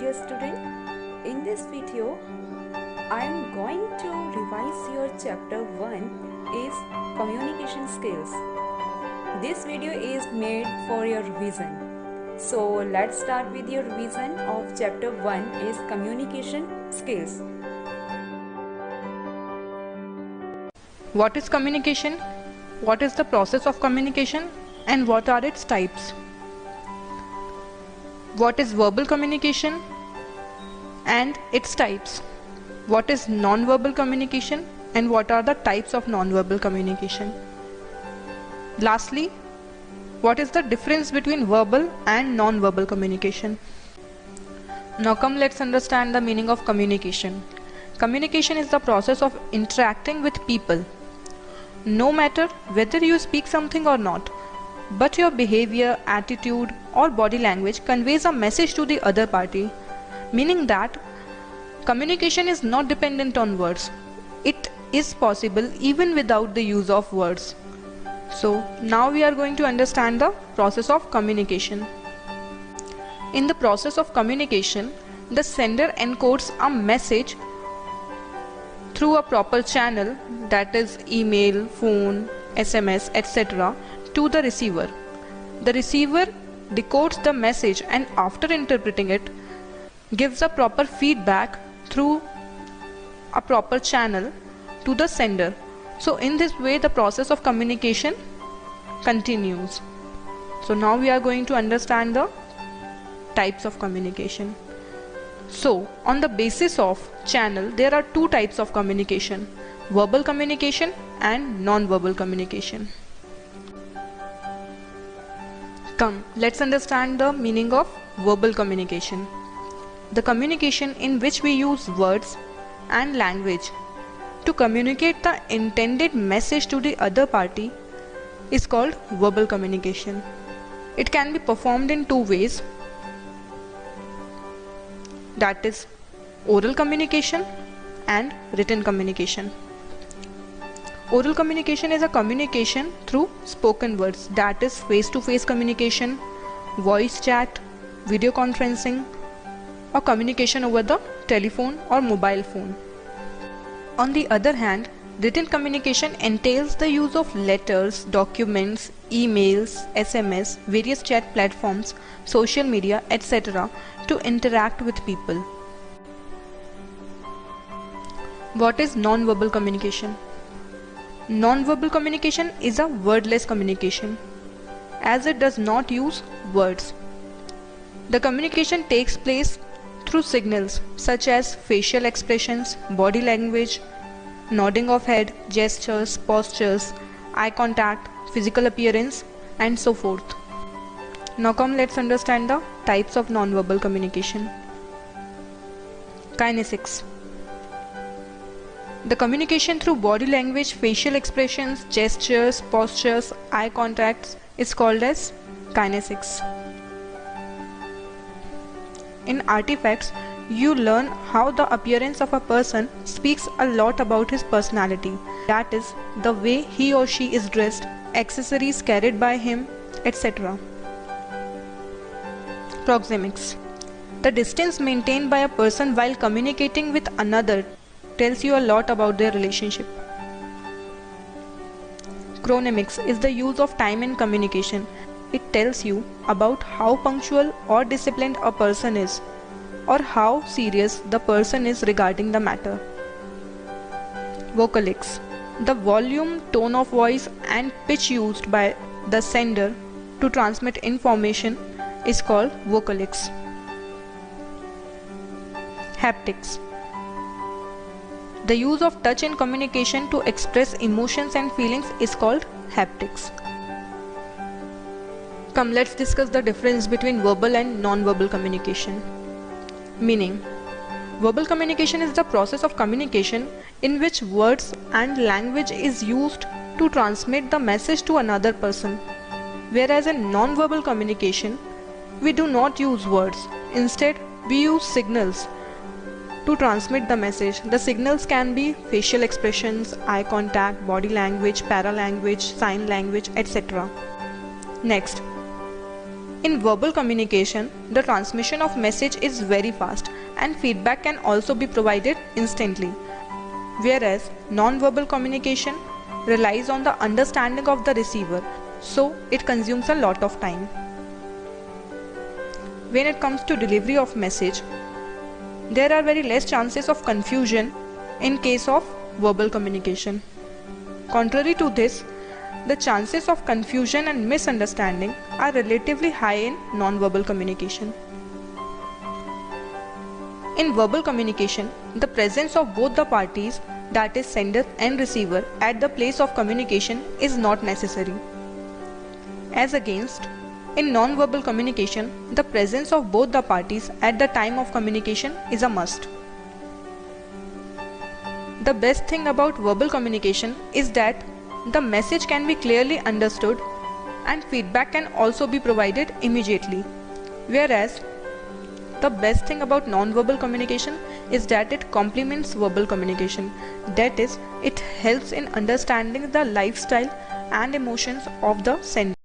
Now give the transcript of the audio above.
dear student. In this video, I am going to revise your chapter 1 is communication skills. This video is made for your revision. So let's start with your revision of chapter 1 is communication skills. What is communication? What is the process of communication? And what are its types? What is verbal communication and its types? What is non-verbal communication and what are the types of non-verbal communication? Lastly, what is the difference between verbal and non-verbal communication? Now come, let's understand the meaning of communication. Communication is the process of interacting with people. No matter whether you speak something or not, but your behavior, attitude or body language conveys a message to the other party, meaning that communication is not dependent on words. It is possible even without the use of words. So now we are going to understand the process of communication. In the process of communication, the sender encodes a message through a proper channel, that is email, phone, SMS, etc. to the receiver. The receiver decodes the message and after interpreting it, gives a proper feedback through a proper channel to the sender. So in this way the process of communication continues. So now we are going to understand the types of communication. So on the basis of channel, there are two types of communication: verbal communication and non-verbal communication. Come, let's understand the meaning of verbal communication. The communication in which we use words and language to communicate the intended message to the other party is called verbal communication. It can be performed in two ways, that is oral communication and written communication. Oral communication is a communication through spoken words, that is face-to-face communication, voice chat, video conferencing, or communication over the telephone or mobile phone. On the other hand, written communication entails the use of letters, documents, emails, SMS, various chat platforms, social media, etc. to interact with people. What is non-verbal communication? Non-verbal communication is a wordless communication, as it does not use words. The communication takes place through signals such as facial expressions, body language, nodding of head, gestures, postures, eye contact, physical appearance, and so forth. Now come, let's understand the types of non-verbal communication. Kinesics. The communication through body language, facial expressions, gestures, postures, eye contacts is called as kinesics. In artifacts, you learn how the appearance of a person speaks a lot about his personality. That is, the way he or she is dressed, accessories carried by him, etc. Proxemics. The distance maintained by a person while communicating with another tells you a lot about their relationship. Chronemics is the use of time in communication. It tells you about how punctual or disciplined a person is, or how serious the person is regarding the matter. Vocalics. The volume, tone of voice and pitch used by the sender to transmit information is called vocalics. Haptics. The use of touch in communication to express emotions and feelings is called haptics. Come, let's discuss the difference between verbal and non-verbal communication. Meaning, verbal communication is the process of communication in which words and language is used to transmit the message to another person. Whereas in non-verbal communication, we do not use words. Instead, we use signals to transmit the message. The signals can be facial expressions, eye contact, body language, paralanguage, sign language, etc. Next, In verbal communication, the transmission of message is very fast and feedback can also be provided instantly, whereas non-verbal communication relies on the understanding of the receiver, so it consumes a lot of time. When it comes to delivery of message, there are very less chances of confusion in case of verbal communication. Contrary to this, the chances of confusion and misunderstanding are relatively high in non-verbal communication. In verbal communication, the presence of both the parties, that is sender and receiver, at the place of communication is not necessary. As against, in non-verbal communication, the presence of both the parties at the time of communication is a must. The best thing about verbal communication is that the message can be clearly understood and feedback can also be provided immediately. Whereas, the best thing about non-verbal communication is that it complements verbal communication. That is, it helps in understanding the lifestyle and emotions of the sender.